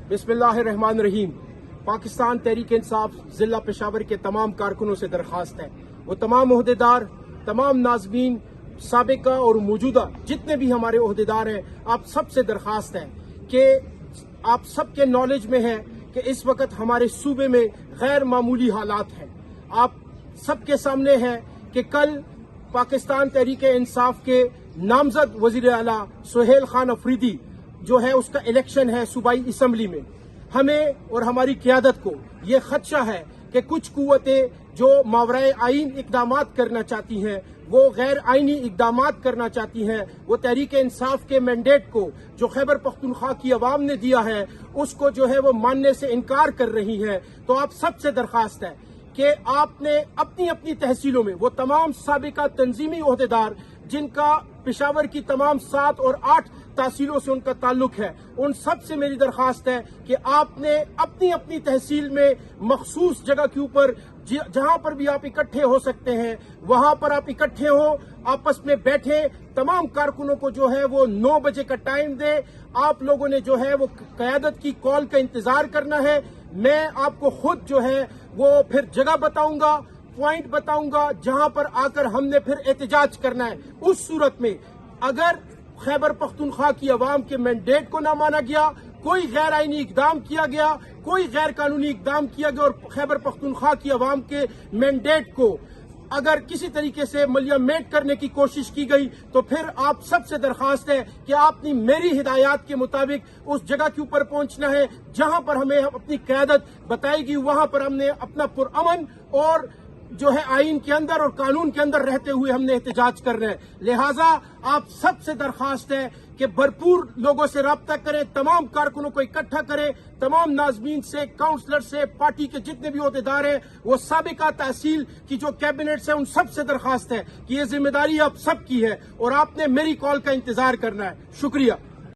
बिस्मिल्लाहिर्रहमानिर्रहीम। पाकिस्तान तहरीक इंसाफ जिला पेशावर के तमाम कारकुनों से दरख्वास्त है, वो तमाम ओहदेदार, तमाम नाज़मीन, साबिका और मौजूदा जितने भी हमारे ओहदेदार हैं, आप सबसे दरख्वास्त है कि आप सबके नॉलेज में है कि इस वक्त हमारे सूबे में गैर मामूली हालात हैं। आप सबके सामने है कि कल पाकिस्तान तहरीक इंसाफ के नामजद वजीर आला सुहेल खान अफरीदी जो है उसका इलेक्शन है सूबाई असम्बली में। हमें और हमारी क़यादत को ये खदशा है कि कुछ कुव्वतें जो मावराए आइन इक़दामात करना चाहती हैं, वो गैर आइनी इक़दामात करना चाहती हैं, वो तहरीक इंसाफ के मैंडेट को जो खैबर पख्तूनख्वा की अवाम ने दिया है उसको जो है वो मानने से इनकार कर रही हैं। तो आप सबसे दरख्वास्त है कि आपने अपनी अपनी तहसीलों में वो तमाम साबिका तंजीमी ओहदेदार जिनका पेशावर की तमाम 7 और 8 तहसीलों से उनका ताल्लुक है, उन सब से मेरी दरख्वास्त है कि आपने अपनी अपनी तहसील में मखसूस जगह के ऊपर जहां पर भी आप इकट्ठे हो सकते हैं वहां पर आप इकट्ठे हो, आपस में बैठे, तमाम कारकुनों को जो है वो 9 बजे का टाइम दे। आप लोगों ने जो है वो क़यादत की कॉल का इंतजार करना है। मैं आपको खुद जो है वो फिर जगह बताऊंगा, पॉइंट बताऊंगा जहां पर आकर हमने फिर एहतजाज करना है। उस सूरत में अगर खैबर पख्तूनख्वा की अवाम के मैंडेट को ना माना गया, कोई गैर आइनी इकदाम किया गया, कोई गैर कानूनी इकदाम किया गया और खैबर पख्तूनख्वा की अवाम के मैंडेट को अगर किसी तरीके से मलियामेट करने की कोशिश की गई तो फिर आप सबसे दरख्वास्त है कि आपने मेरी हिदायत के मुताबिक उस जगह के ऊपर पहुंचना है जहां पर हमें अपनी क़यादत बताएगी। वहां पर हमने अपना पुरअमन और जो है आइन के अंदर और कानून के अंदर रहते हुए हमने एहतजाज करना है। लिहाजा आप सबसे दरख्वास्त है कि भरपूर लोगों से राब्ता करें, तमाम कारकुनों को इकट्ठा करें, तमाम नाज़मीन से, काउंसलर से, पार्टी के जितने भी ओहदेदार हैं, वो साबिका तहसील की जो कैबिनेट्स है उन सब से दरख्वास्त है कि ये जिम्मेदारी आप सबकी है और आपने मेरी कॉल का इंतजार करना है। शुक्रिया।